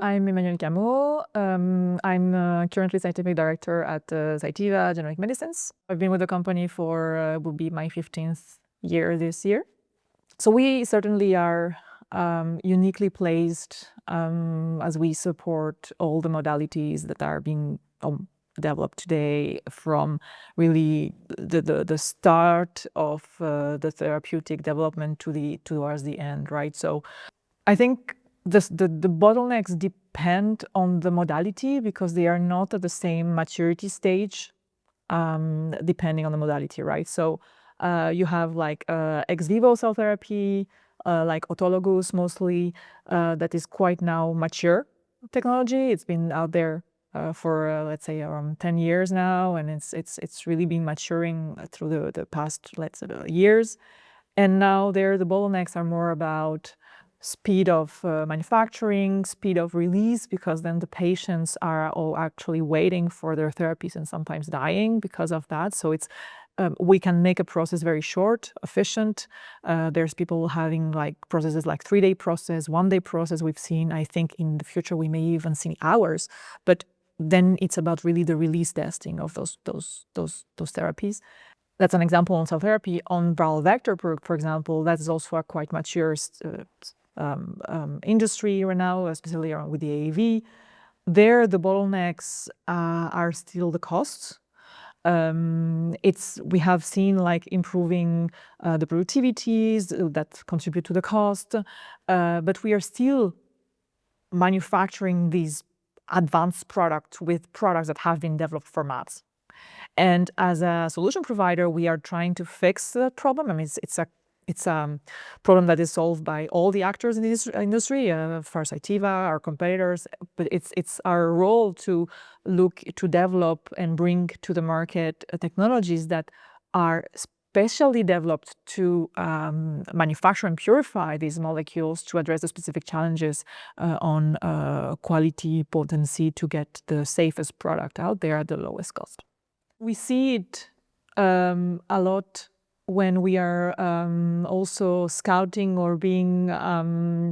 I'm Emmanuelle Cameau. I'm currently scientific director at Cytiva Genomic Medicines. I've been with the company for will be my 15th year this year. So we certainly are uniquely placed as we support all the modalities that are being developed today, from really the start of the therapeutic development towards the end, right? So I think the bottlenecks depend on the modality because they are not at the same maturity stage depending on the modality, right? So you have like ex vivo cell therapy, like autologous mostly, that is quite now mature technology. It's been out there for let's say around 10 years now, and it's really been maturing through the past years. And now the bottlenecks are more about speed of manufacturing, speed of release, because then the patients are all actually waiting for their therapies and sometimes dying because of that. So it's we can make a process very short, efficient. There's people having like processes like 3-day process, 1-day process. We've seen, I think in the future we may even see hours, but then it's about really the release testing of those therapies. That's an example on cell therapy. On viral vector, for example, that is also a quite mature industry right now, especially with the AAV. There, the bottlenecks are still the costs. We have seen like improving the productivities that contribute to the cost, but we are still manufacturing these advanced products with products that have been developed for mass. And as a solution provider, we are trying to fix that problem. I mean, it's a problem that is solved by all the actors in this industry, for Cytiva, our competitors. But it's our role to look to develop and bring to the market technologies that are specially developed to manufacture and purify these molecules to address the specific challenges on quality, potency, to get the safest product out there at the lowest cost. We see it a lot when we are also scouting or being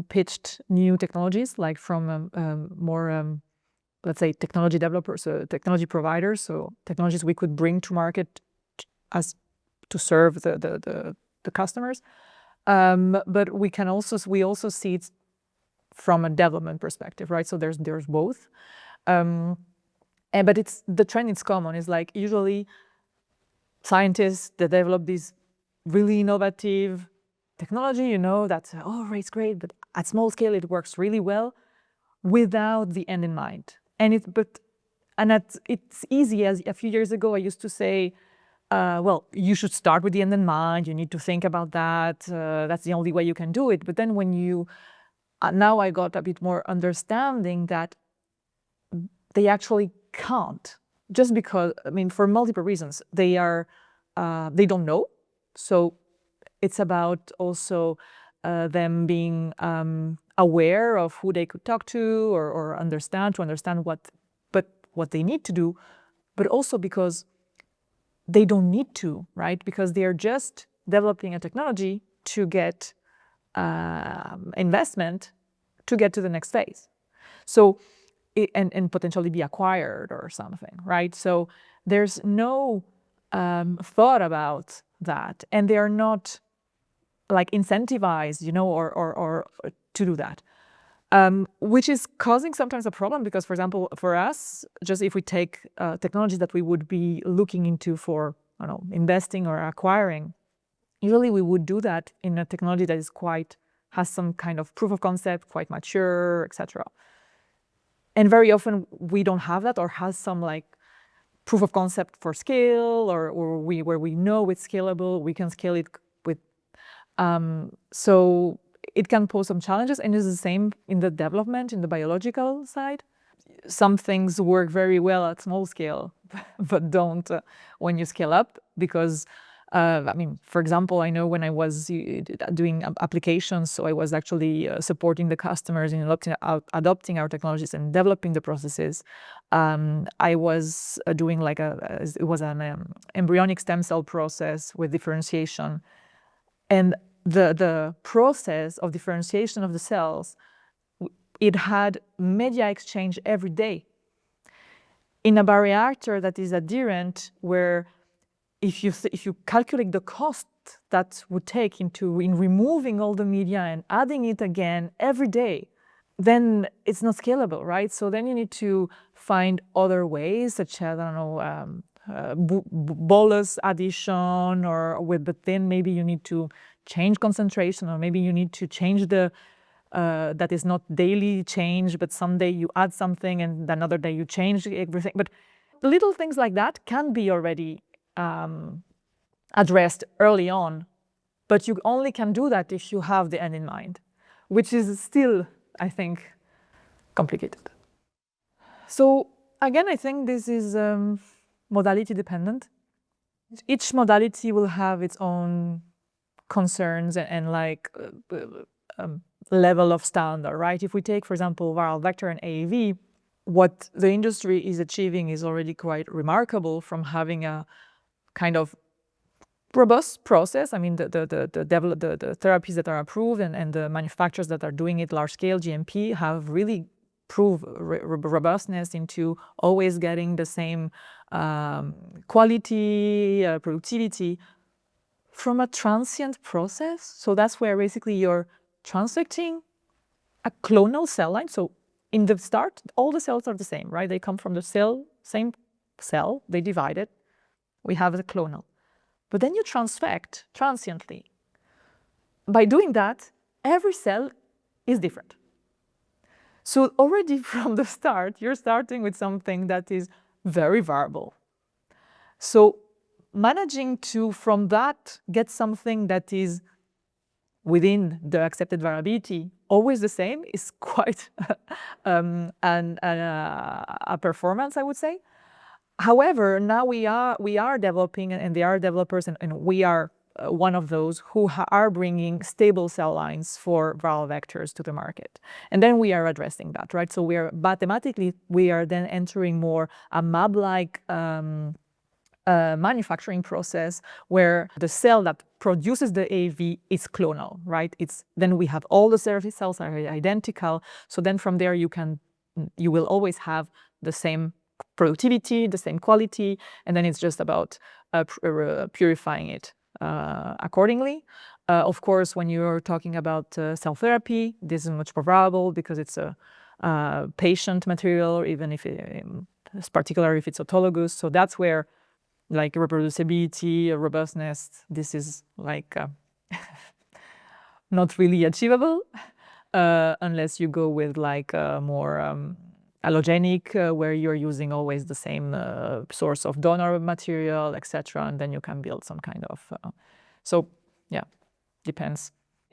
pitched new technologies, like from more, let's say, technology developers, technology providers, so technologies we could bring to market as to serve the customers. But we also see it from a development perspective, right? So there's both. But the trend is common. It's like usually scientists that develop these really innovative technology, that's, oh, it's great, but at small scale it works really well without the end in mind. And it's easy. As a few years ago I used to say, well, you should start with the end in mind. You need to think about that. That's the only way you can do it. But then now I got a bit more understanding that they actually can't, just because, I mean, for multiple reasons. They don't know. So it's about also them being aware of who they could talk to or understand what they need to do, but also because they don't need to, right? Because they are just developing a technology to get investment to get to the next phase. So and potentially be acquired or something, right? So there's no thought about that, and they are not like incentivized, or to do that, which is causing sometimes a problem because, for example, for us, just if we take technologies that we would be looking into for, I don't know, investing or acquiring, usually we would do that in a technology that is has some kind of proof of concept, quite mature, etc. And very often we don't have that, or has some like proof of concept for scale, or where we know it's scalable, we can scale it with. So it can pose some challenges, and it's the same in the development, in the biological side. Some things work very well at small scale, but don't when you scale up, because I mean, for example, I know when I was doing applications, so I was actually supporting the customers in adopting our technologies and developing the processes. I was doing like it was an embryonic stem cell process with differentiation, and the process of differentiation of the cells it had media exchange every day. In a bioreactor that is adherent, where if you calculate the cost that would take in removing all the media and adding it again every day, then it's not scalable, right? So then you need to find other ways, such as, I don't know, bolus addition, but then maybe you need to change concentration, or maybe you need to change that is not daily change, but someday you add something and another day you change everything. But little things like that can be already addressed early on, but you only can do that if you have the end in mind, which is still, I think, complicated. So again, I think this is modality dependent. Each modality will have its own concerns and level of standard, right? If we take, for example, viral vector and AAV, what the industry is achieving is already quite remarkable, from having a kind of robust process. I mean, the therapies that are approved and the manufacturers that are doing it large scale, GMP, have really proved robustness into always getting the same quality, productivity from a transient process. So that's where basically you're transfecting a clonal cell line. So in the start, all the cells are the same, right? They come from the same cell, they divide it, we have the clonal. But then you transfect transiently. By doing that, every cell is different. So already from the start, you're starting with something that is very variable. So managing to, from that, get something that is within the accepted variability, always the same, is quite a performance, I would say. However, now we are developing, and they are developers, and we are one of those who are bringing stable cell lines for viral vectors to the market. And then we are addressing that, right? So mathematically, we are then entering more a mAb-like manufacturing process, where the cell that produces the AAV is clonal, right? Then we have all the cells are identical. So then from there, you will always have the same productivity, the same quality, and then it's just about purifying it accordingly. Of course, when you're talking about cell therapy, this is much more variable because it's a patient material, even if it's particularly if it's autologous. So that's where, like, reproducibility, robustness, this is like not really achievable unless you go with like more allogenic, where you're using always the same source of donor material, etc., and then you can build some kind of. So yeah, depends.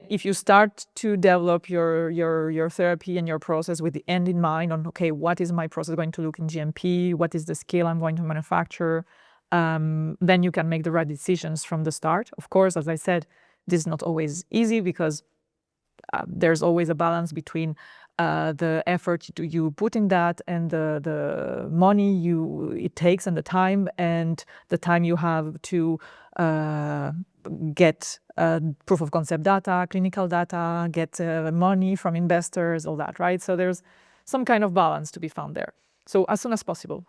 If you start to develop your therapy and your process with the end in mind, on okay, what is my process going to look in GMP? What is the scale I'm going to manufacture? Then you can make the right decisions from the start. Of course, as I said, this is not always easy, because there's always a balance between the effort you put in that and the money it takes, and the time you have to get proof of concept data, clinical data, get money from investors, all that, right? So there's some kind of balance to be found there. So as soon as possible.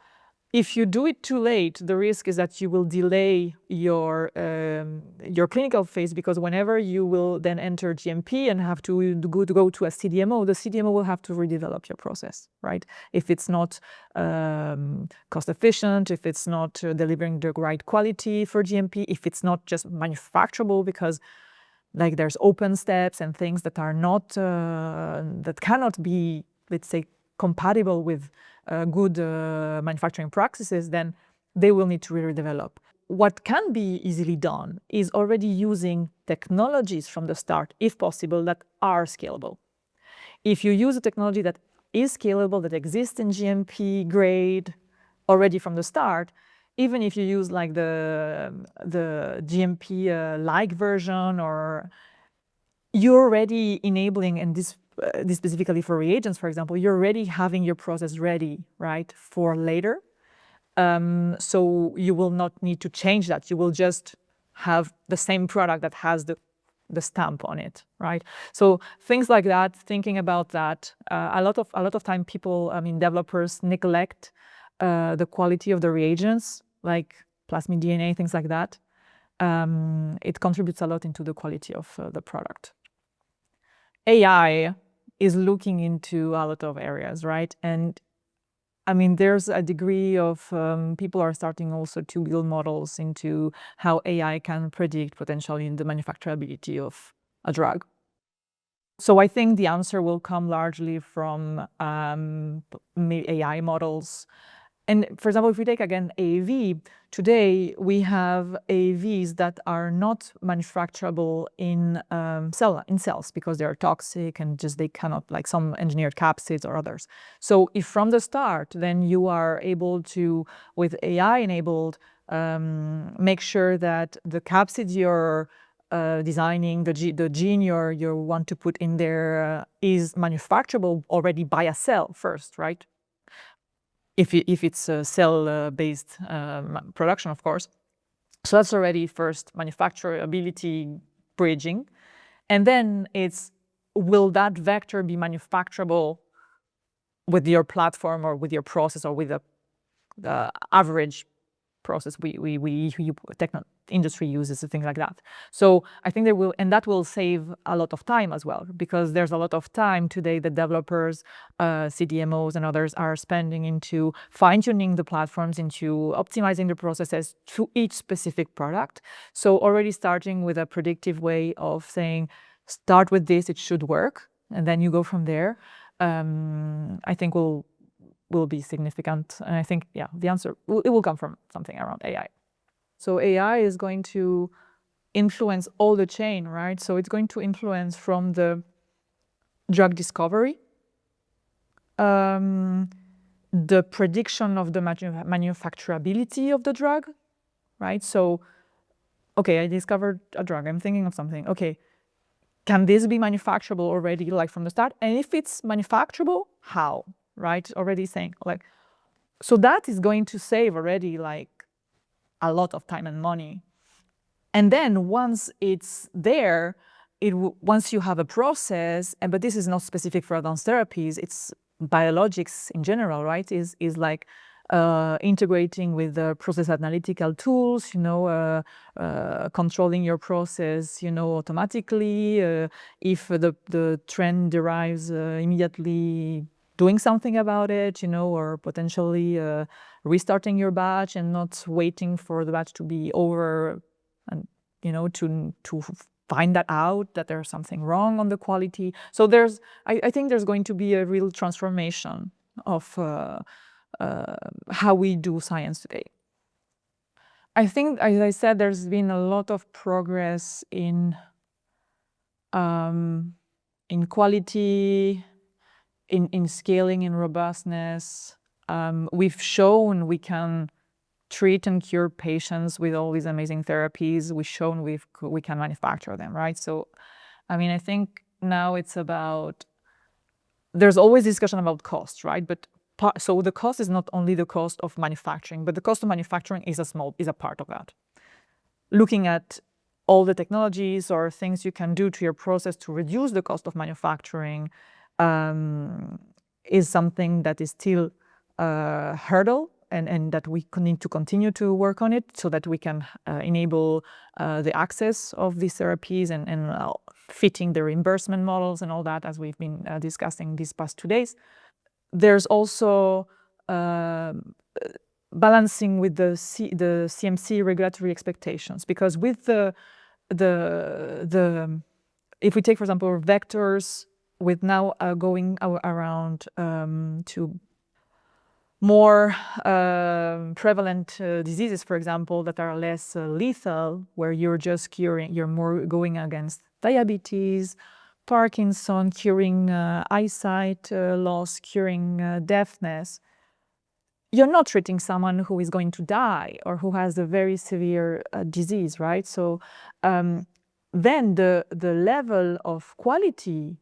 If you do it too late, the risk is that you will delay your clinical phase, because whenever you will then enter GMP and have to go to a CDMO, the CDMO will have to redevelop your process, right? If it's not cost efficient, if it's not delivering the right quality for GMP, if it's not just manufacturable, because like there's open steps and things that are not that cannot be, let's say, compatible with good manufacturing practices, then they will need to redevelop. What can be easily done is already using technologies from the start, if possible, that are scalable. If you use a technology that is scalable, that exists in GMP grade already from the start, even if you use like the GMP-like version, or you're already enabling, and this specifically for reagents, for example, you're already having your process ready, right, for later. So you will not need to change that. You will just have the same product that has the stamp on it, right? So things like that, thinking about that, a lot of time people, developers neglect the quality of the reagents, like plasmid DNA, things like that. It contributes a lot into the quality of the product. AI is looking into a lot of areas, right? And there's a degree of people are starting also to build models into how AI can predict potentially the manufacturability of a drug. So I think the answer will come largely from AI models. And for example, if we take again AAV, today we have AAVs that are not manufacturable in cells because they are toxic and they cannot, like some engineered capsids or others. So if from the start, then you are able to, with AI enabled, make sure that the capsids you're designing, the gene you want to put in there is manufacturable already by a cell first, right? If it's a cell-based production, of course. So that's already first manufacturability bridging. And then it's, will that vector be manufacturable with your platform or with your process or with the average process industry uses and things like that. So I think there will, and that will save a lot of time as well, because there's a lot of time today that developers, CDMOs and others are spending into fine-tuning the platforms, into optimizing the processes to each specific product. So already starting with a predictive way of saying, start with this, it should work, and then you go from there, I think will be significant. And I think, yeah, the answer, it will come from something around AI. So AI is going to influence all the chain, right? So it's going to influence from the drug discovery, the prediction of the manufacturability of the drug, right? So, okay, I discovered a drug, I'm thinking of something. Okay, can this be manufacturable already, like from the start? And if it's manufacturable, how, right? Already saying, like, so that is going to save already, like, a lot of time and money. And then once it's there, once you have a process, but this is not specific for advanced therapies, it's biologics in general, right? Is like integrating with the process analytical tools, controlling your process, automatically. If the trend derives, immediately doing something about it, or potentially restarting your batch and not waiting for the batch to be over, and to find that out, that there's something wrong on the quality. So I think there's going to be a real transformation of how we do science today. I think, as I said, there's been a lot of progress in quality, in scaling, in robustness. We've shown we can treat and cure patients with all these amazing therapies. We've shown we can manufacture them, right? So, I think now it's about, there's always discussion about cost, right? But so the cost is not only the cost of manufacturing, but the cost of manufacturing is a part of that. Looking at all the technologies or things you can do to your process to reduce the cost of manufacturing is something that is still a hurdle, and that we need to continue to work on it so that we can enable the access of these therapies and fitting the reimbursement models and all that, as we've been discussing these past 2 days. There's also balancing with the CMC regulatory expectations, because with if we take, for example, vectors, with now going around to more prevalent diseases, for example, that are less lethal, where you're just curing, you're more going against diabetes, Parkinson, curing eyesight loss, curing deafness. You're not treating someone who is going to die or who has a very severe disease, right? So then the level of quality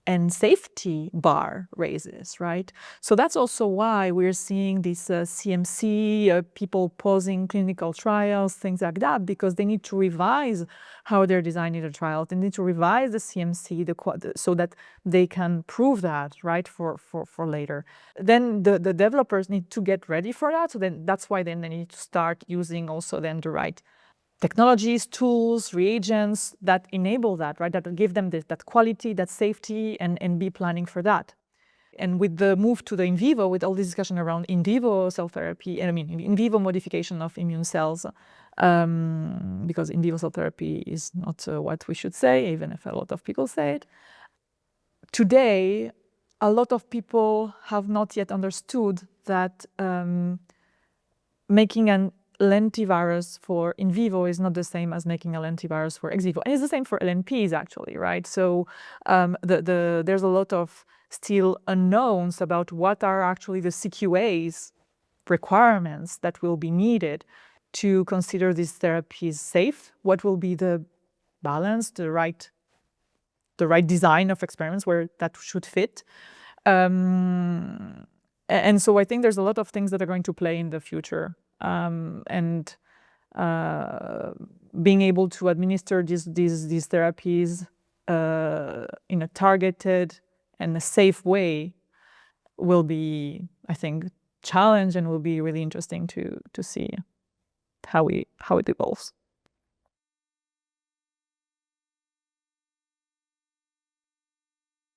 and safety bar raises, right? So that's also why we're seeing this CMC, people pausing clinical trials, things like that, because they need to revise how they're designing the trials. They need to revise the CMC so that they can prove that, right, for later. Then the developers need to get ready for that. So then that's why then they need to start using also then the right technologies, tools, reagents that enable that, right? That give them that quality, that safety, and be planning for that. And with the move to the in vivo, with all this discussion around in vivo cell therapy, and I mean in vivo modification of immune cells, because in vivo cell therapy is not what we should say, even if a lot of people say it. Today, a lot of people have not yet understood that making an lentivirus for in vivo is not the same as making a lentivirus for ex vivo. And it's the same for LNPs, actually, right? So there's a lot of still unknowns about what are actually the CQAs requirements that will be needed to consider these therapies safe. What will be the balance, the right design of experiments where that should fit. And so I think there's a lot of things that are going to play in the future. And being able to administer these therapies in a targeted and a safe way will be, I think, challenge and will be really interesting to see how it evolves.